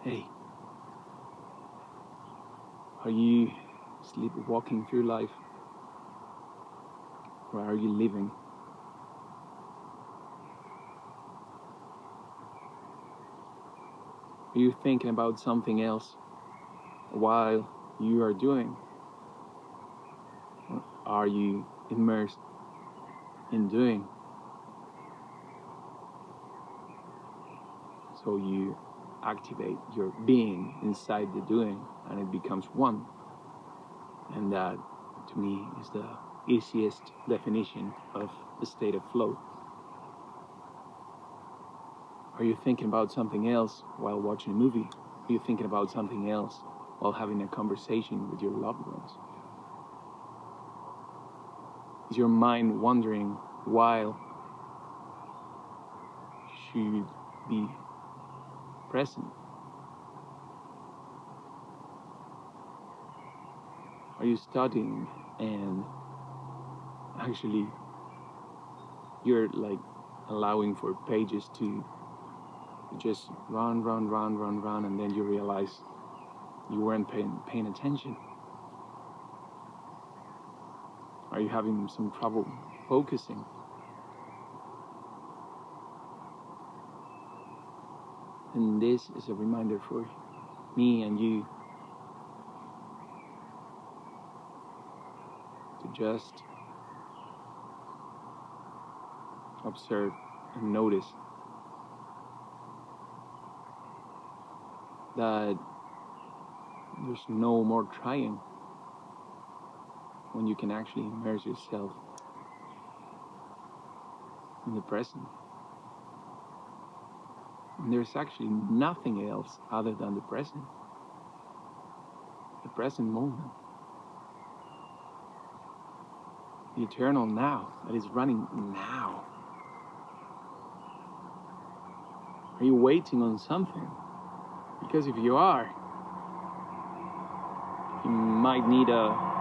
Hey, are you sleepwalking through life? Or are you living? Are you thinking about something else while you are doing? Or are you immersed in doing? So you activate your being inside the doing and it becomes one. And that, to me, is the easiest definition of the state of flow. Are you thinking about something else while watching a movie? Are you thinking about something else while having a conversation with your loved ones? Is your mind wandering while you should be present? Are you studying and actually you're like allowing for pages to just run, and then you realize you weren't paying attention? Are you having some trouble focusing? And this is a reminder for me and you to just observe and notice that there's no more trying when you can actually immerse yourself in the present. And there's actually nothing else other than the present moment, the eternal now that is running now. Are you waiting on something? Because if you are, you might need a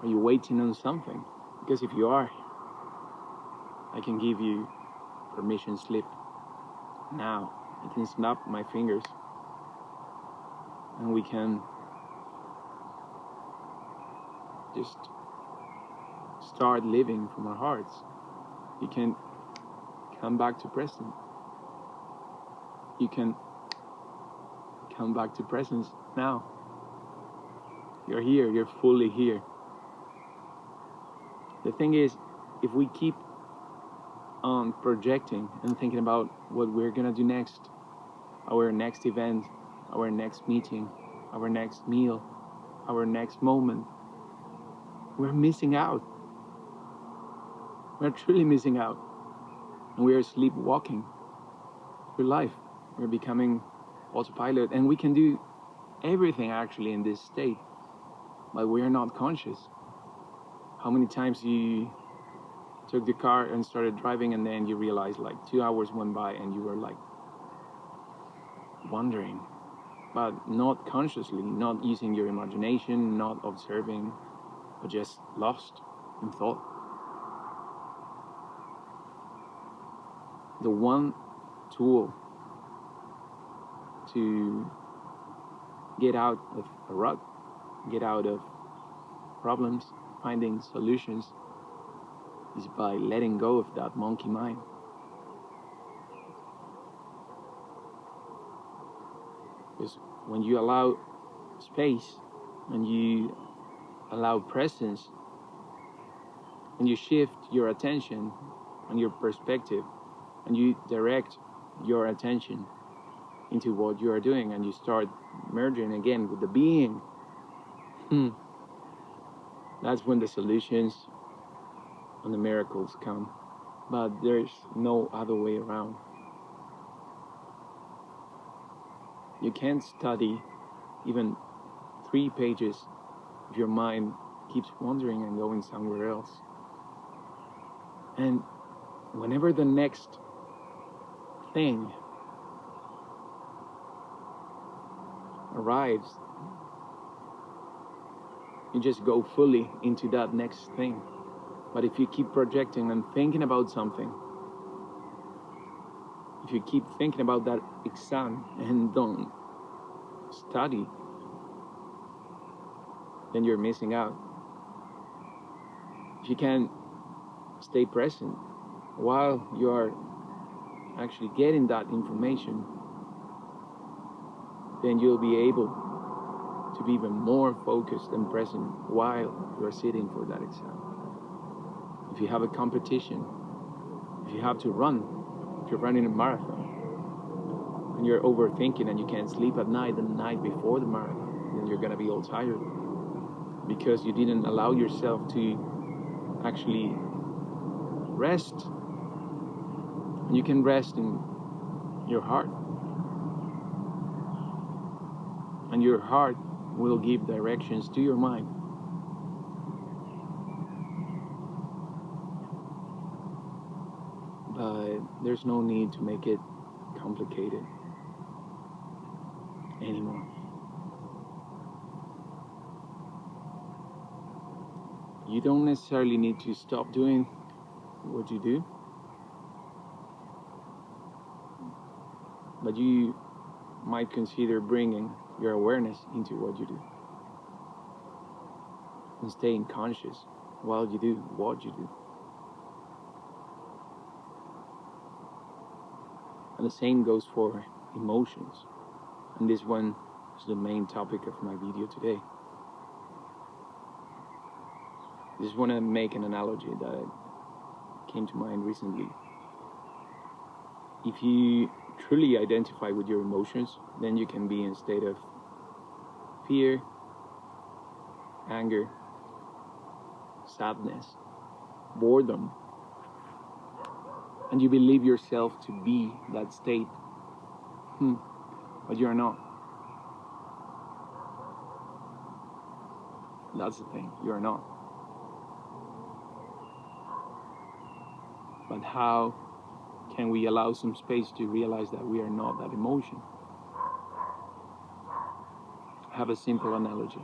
Are you waiting on something? Because if you are, I can give you permission slip now. I can snap my fingers and we can just start living from our hearts. You can come back to present. You can come back to presence now. You're here, you're fully here. The thing is, if we keep on projecting and thinking about what we're gonna do next, our next event, our next meeting, our next meal, our next moment, we're missing out. We're truly missing out. And we are sleepwalking through life. We're becoming autopilot, and we can do everything actually in this state, but we are not conscious. How many times you took the car and started driving and then you realized like 2 hours went by and you were like wondering, but not consciously, not using your imagination, not observing, but just lost in thought. The one tool to get out of a rut, get out of problems, finding solutions, is by letting go of that monkey mind. Because when you allow space and you allow presence and you shift your attention and your perspective and you direct your attention into what you are doing and you start merging again with the being, that's when the solutions and the miracles come. But there's no other way around. You can't study even 3 pages if your mind keeps wandering and going somewhere else. And whenever the next thing arrives, You just go fully into that next thing. But if you keep projecting and thinking about something, if you keep thinking about that exam and don't study, then you're missing out. If you can stay present while you are actually getting that information, then you'll be able to be even more focused and present while you are sitting for that exam. If you have a competition, if you have to run, if you're running a marathon, and you're overthinking and you can't sleep at night the night before the marathon, then you're gonna be all tired because you didn't allow yourself to actually rest. And you can rest in your heart. And your heart will give directions to your mind. But there's no need to make it complicated anymore. You don't necessarily need to stop doing what you do, but you might consider bringing your awareness into what you do and staying conscious while you do what you do. And the same goes for emotions. And this one is the main topic of my video today. I just want to make an analogy that came to mind recently. If you truly identify with your emotions, then you can be in a state of fear, anger, sadness, boredom, and you believe yourself to be that state, but you're not. That's the thing, you're not. But how can we allow some space to realize that we are not that emotion? I have a simple analogy.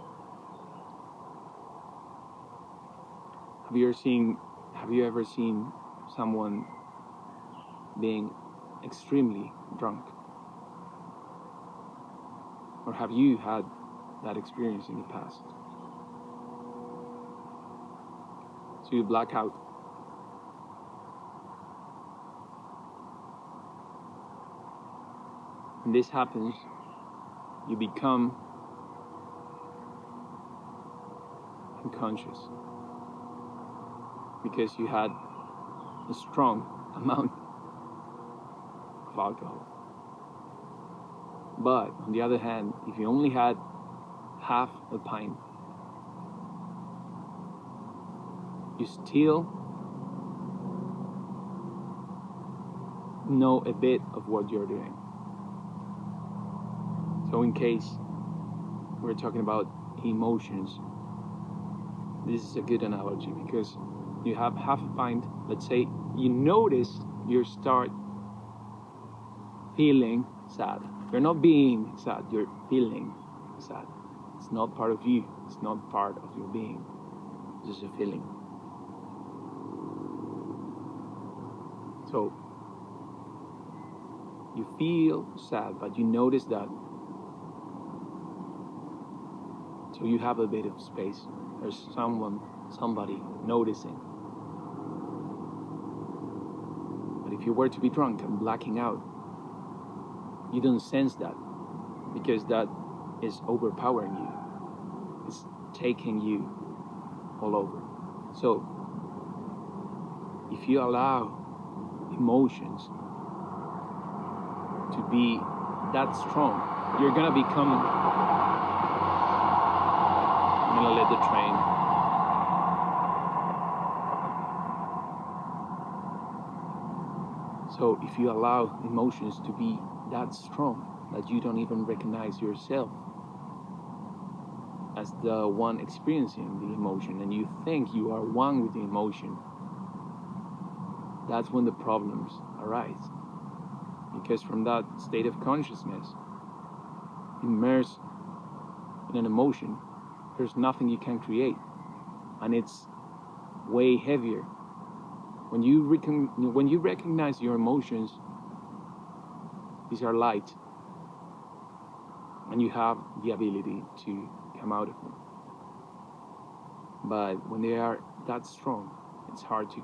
Have you ever seen someone being extremely drunk? Or have you had that experience in the past? So you black out. When this happens, you become unconscious because you had a strong amount of alcohol. But on the other hand, if you only had half a pint, you still know a bit of what you're doing. So in case we're talking about emotions, this is a good analogy because you have half a pint. Let's say you notice you start feeling sad. You're not being sad, you're feeling sad. It's not part of you, it's not part of your being. It's just a feeling. So you feel sad, but you notice that. So you have a bit of space. There's somebody noticing. But if you were to be drunk and blacking out, you don't sense that because that is overpowering you. It's taking you all over. So if you allow emotions to be that strong, you're gonna become. I'm gonna let the train. So if you allow emotions to be that strong that you don't even recognize yourself as the one experiencing the emotion and you think you are one with the emotion, that's when the problems arise. Because from that state of consciousness, immersed in an emotion, there's nothing you can create, and it's way heavier. When you recognize your emotions, these are light, and you have the ability to come out of them. But when they are that strong, it's hard to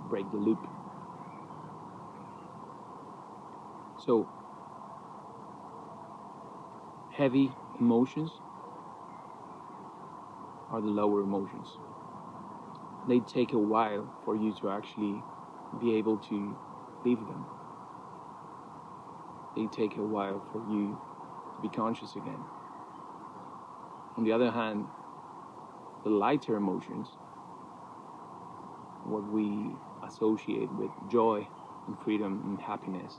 break the loop. So, heavy emotions are the lower emotions. They take a while for you to actually be able to leave them. They take a while for you to be conscious again. On the other hand, the lighter emotions, what we associate with joy and freedom and happiness,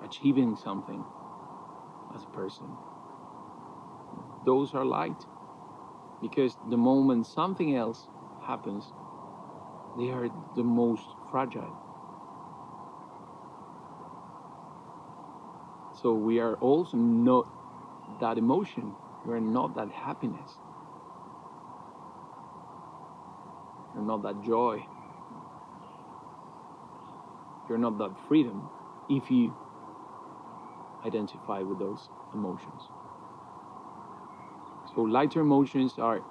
achieving something as a person, those are light, because the moment something else happens, they are the most fragile. So we are also not that emotion, we are not that happiness, you're not that joy, you're not that freedom if you identify with those emotions. So lighter emotions are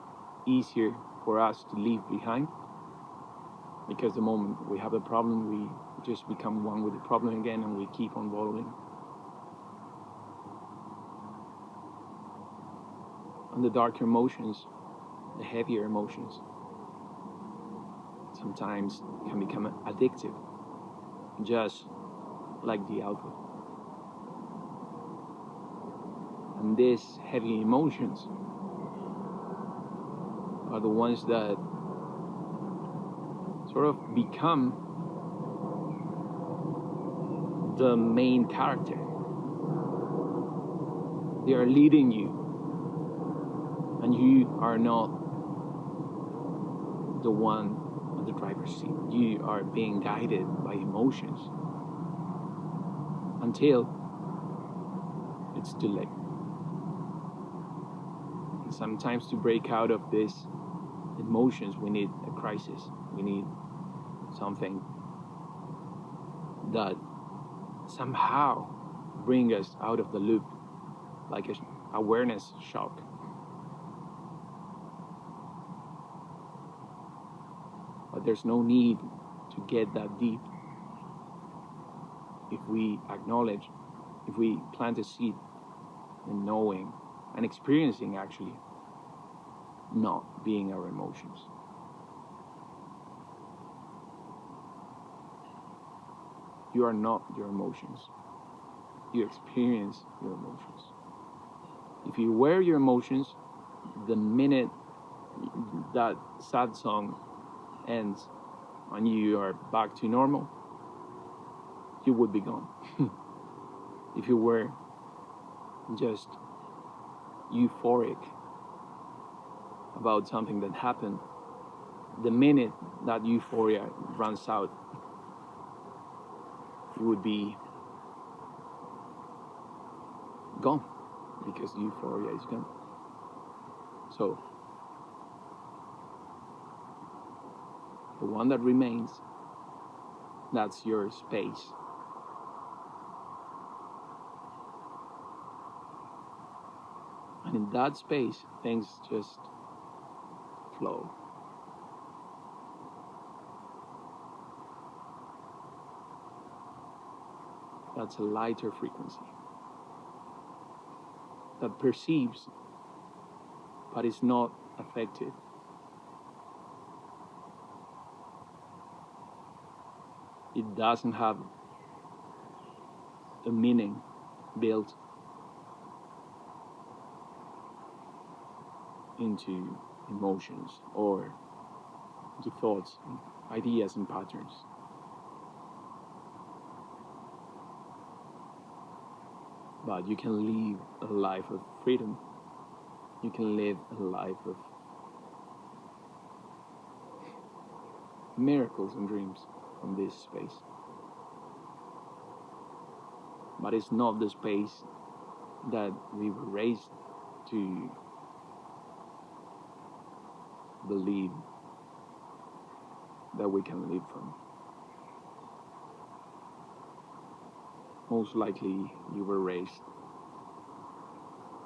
easier for us to leave behind, because the moment we have a problem, we just become one with the problem again, and we keep on rolling. And the darker emotions, the heavier emotions, sometimes can become addictive, just like the alcohol. And these heavy emotions are the ones that sort of become the main character. They are leading you, and you are not the one on the driver's seat. You are being guided by emotions until it's too late. And sometimes to break out of these emotions, we need a crisis. We need something that somehow bring us out of the loop, like an awareness shock. But there's no need to get that deep. If we acknowledge, if we plant a seed in knowing and experiencing actually not being our emotions. You are not your emotions. You experience your emotions. If you wear your emotions, the minute that sad song ends and you are back to normal, you would be gone. If you were just euphoric about something that happened, the minute that euphoria runs out, you would be gone, because euphoria is gone. So the one that remains, that's your space. And in that space, things just flow. That's a lighter frequency that perceives but is not affected. It doesn't have a meaning built into emotions or into thoughts, ideas, and patterns. But you can live a life of freedom. You can live a life of miracles and dreams from this space. But it's not the space that we were raised to believe that we can live from. Most likely you were raised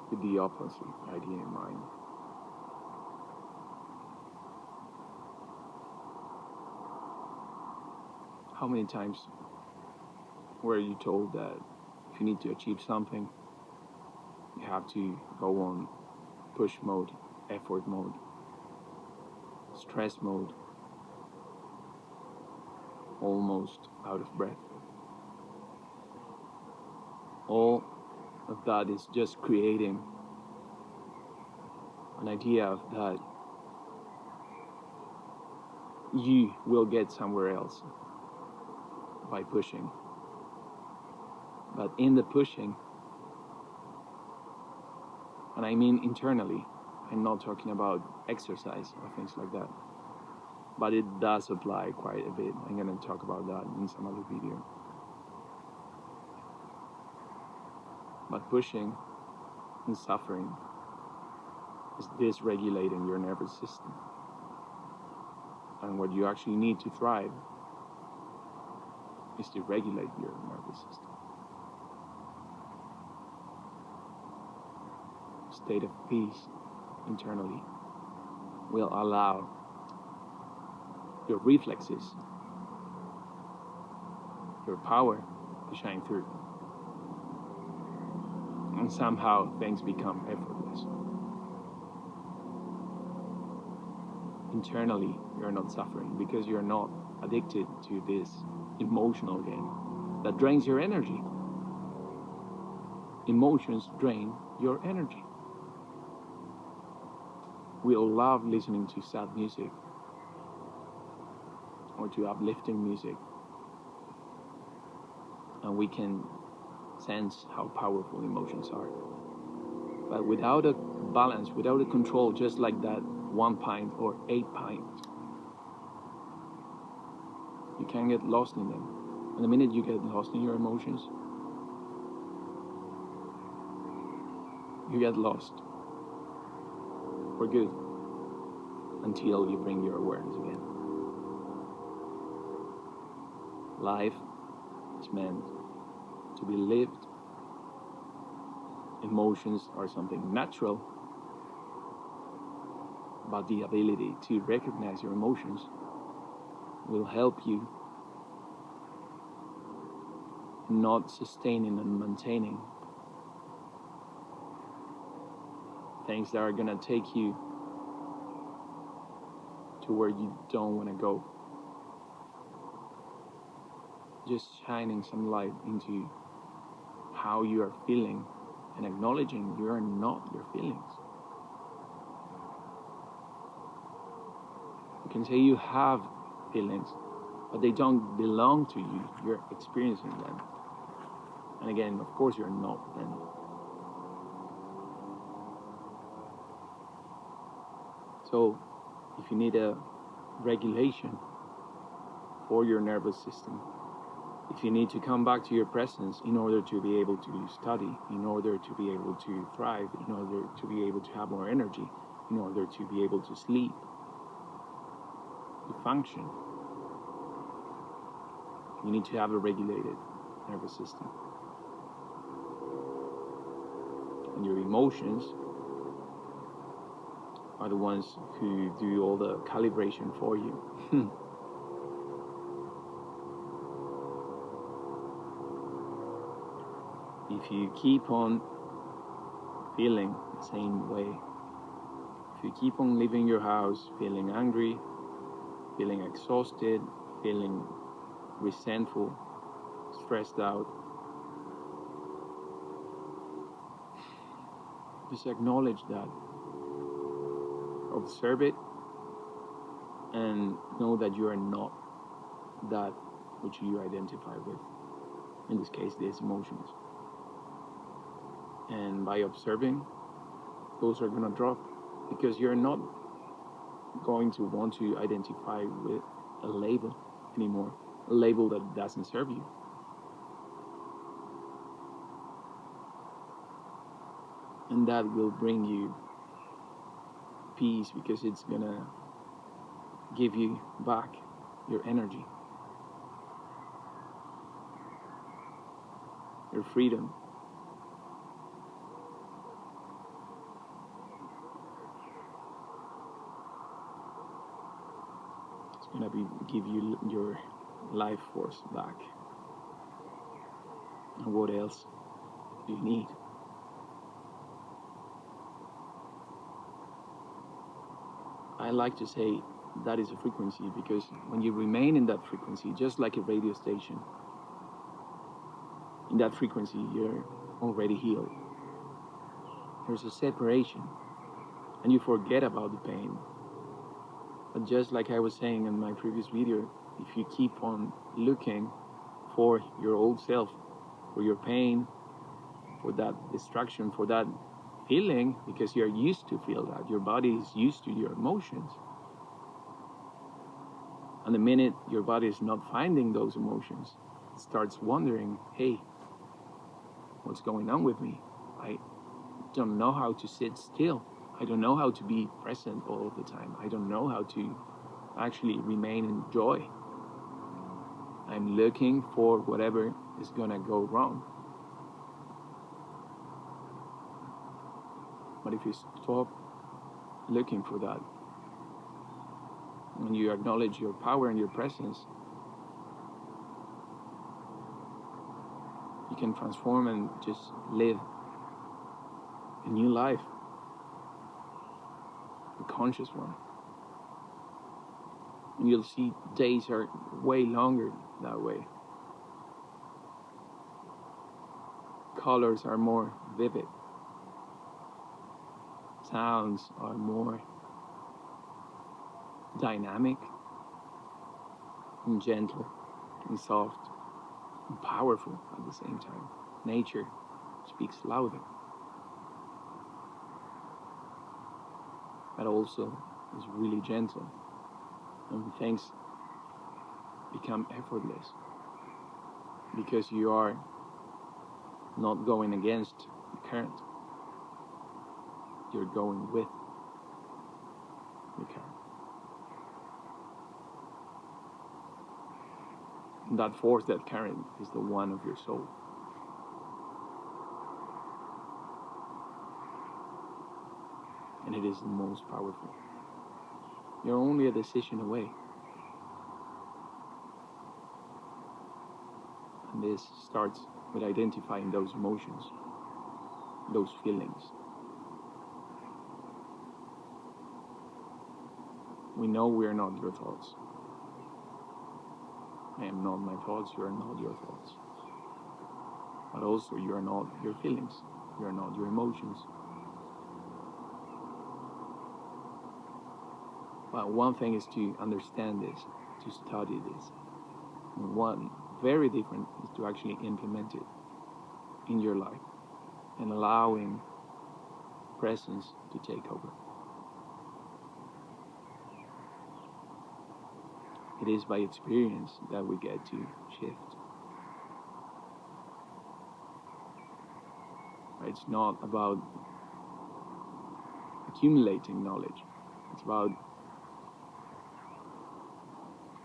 with the opposite idea in mind. How many times were you told that if you need to achieve something, you have to go on push mode, effort mode, stress mode, almost out of breath? All of that is just creating an idea of that you will get somewhere else by pushing. But in the pushing, and I mean internally, I'm not talking about exercise or things like that, but it does apply quite a bit. I'm going to talk about that in some other video. But pushing and suffering is dysregulating your nervous system. And what you actually need to thrive is to regulate your nervous system. A state of peace internally will allow your reflexes, your power to shine through. And somehow things become effortless. Internally, you're not suffering because you're not addicted to this emotional game that drains your energy. Emotions drain your energy. We all love listening to sad music or to uplifting music, and we can sense how powerful emotions are. But without a balance, without a control, just like that 1 pint or 8 pints, you can get lost in them. And the minute you get lost in your emotions, you get lost for good until you bring your awareness again. Life is meant to be lived. Emotions are something natural, but the ability to recognize your emotions will help you not sustaining and maintaining things that are gonna take you to where you don't want to go. Just shining some light into how you are feeling and acknowledging you are not your feelings. You can say you have feelings, but they don't belong to you. You're experiencing them. And again, of course, you're not them. So, if you need a regulation for your nervous system, if you need to come back to your presence in order to be able to study, in order to be able to thrive, in order to be able to have more energy, in order to be able to sleep, to function, you need to have a regulated nervous system. And your emotions are the ones who do all the calibration for you. If you keep on feeling the same way, if you keep on leaving your house feeling angry, feeling exhausted, feeling resentful, stressed out, just acknowledge that. Observe it and know that you are not that which you identify with. In this case, these emotions. And by observing, those are going to drop because you're not going to want to identify with a label anymore, a label that doesn't serve you. And that will bring you peace because it's going to give you back your energy, your freedom. It's gonna give you your life force back. And what else do you need? I like to say that is a frequency, because when you remain in that frequency, just like a radio station, in that frequency, you're already healed. There's a separation, and you forget about the pain. But just like I was saying in my previous video, if you keep on looking for your old self, for your pain, for that distraction, for that feeling, because you're used to feel that, your body is used to your emotions. And the minute your body is not finding those emotions, it starts wondering, hey, what's going on with me? I don't know how to sit still. I don't know how to be present all the time. I don't know how to actually remain in joy. I'm looking for whatever is gonna go wrong. But if you stop looking for that, and you acknowledge your power and your presence, you can transform and just live a new life, a conscious one. And you'll see days are way longer that way. Colors are more vivid. Sounds are more dynamic and gentle and soft and powerful at the same time. Nature speaks louder, but also is really gentle, and things become effortless because you are not going against the current, you're going with the current. And that force, that current, is the one of your soul. And it is the most powerful. You're only a decision away. And this starts with identifying those emotions, those feelings. We know we are not your thoughts. I am not my thoughts, you are not your thoughts. But also, you are not your feelings, you are not your emotions. But one thing is to understand this, to study this. And one very different is to actually implement it in your life and allowing presence to take over. It is by experience that we get to shift. It's not about accumulating knowledge. It's about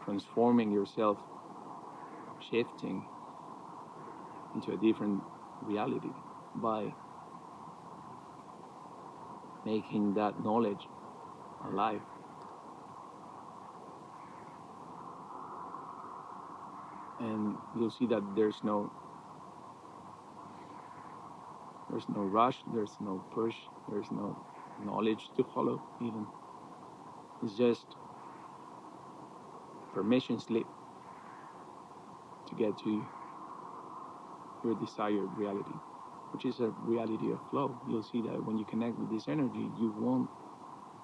transforming yourself, shifting into a different reality by making that knowledge alive. And you'll see that there's no rush, there's no push, there's no knowledge to follow even. It's just permission slip to get to your desired reality, which is a reality of flow. You'll see that when you connect with this energy, you won't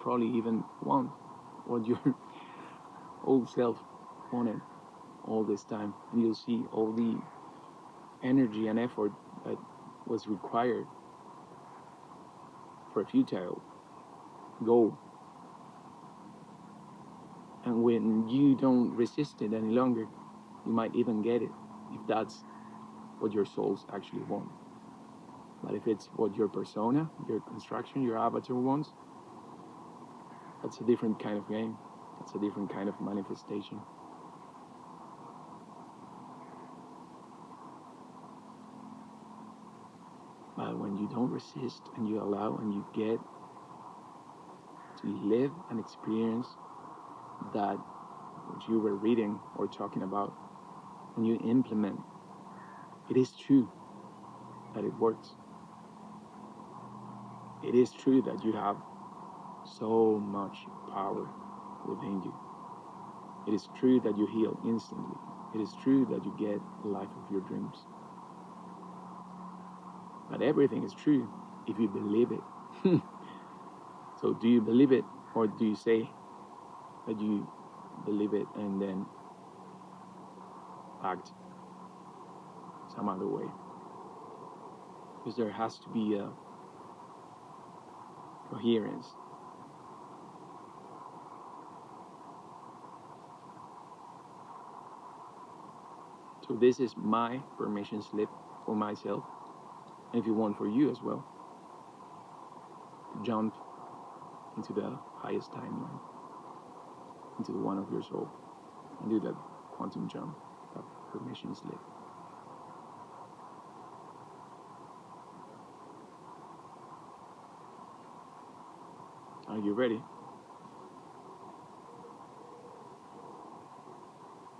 probably even want what your old self wanted all this time. And you'll see all the energy and effort that was required for a futile goal. And when you don't resist it any longer, you might even get it, if that's what your souls actually want. But if it's what your persona, your construction, your avatar wants, that's a different kind of game. It's a different kind of manifestation. But when you don't resist and you allow and you get to live and experience that what you were reading or talking about, when you implement, it is true that it works. It is true that you have so much power within you. It is true that you heal instantly. It is true that you get the life of your dreams. But everything is true if you believe it. So do you believe it, or do you say that you believe it and then act some other way? Because there has to be a coherence. So this is my permission slip for myself, and if you want for you as well, to jump into the highest timeline, into the one of your soul, and do that quantum jump, that permission slip. Are you ready?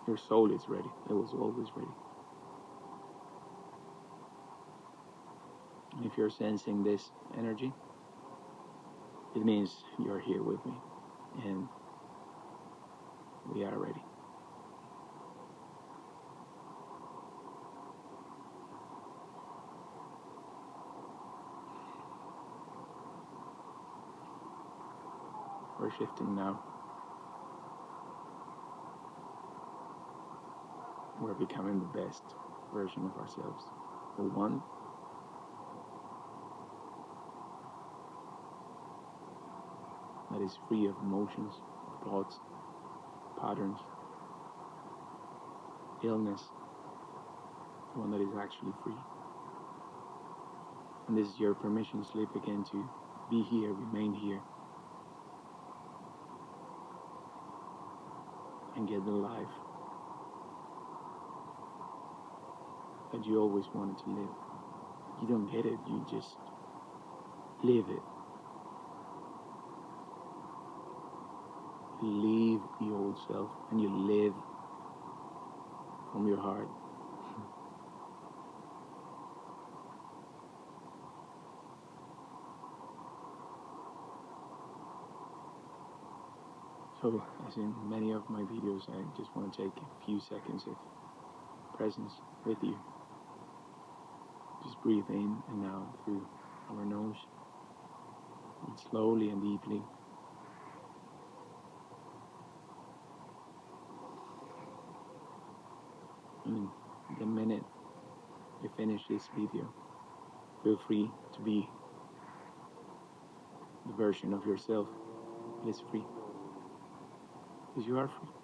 Your soul is ready. It was always ready. And if you're sensing this energy, it means you're here with me, and we are ready. We're shifting now. We're becoming the best version of ourselves. The one that is free of emotions, of thoughts, patterns, illness. The one that is actually free. And this is your permission slip again to be here, remain here, and get the life that you always wanted to live. You don't get it, you just live it. You leave the old self and you live from your heart. So, as in many of my videos, I just want to take a few seconds of presence with you. Just breathe in and out through our nose, and slowly and deeply. And the minute you finish this video, feel free to be the version of yourself that is free. Because you are free.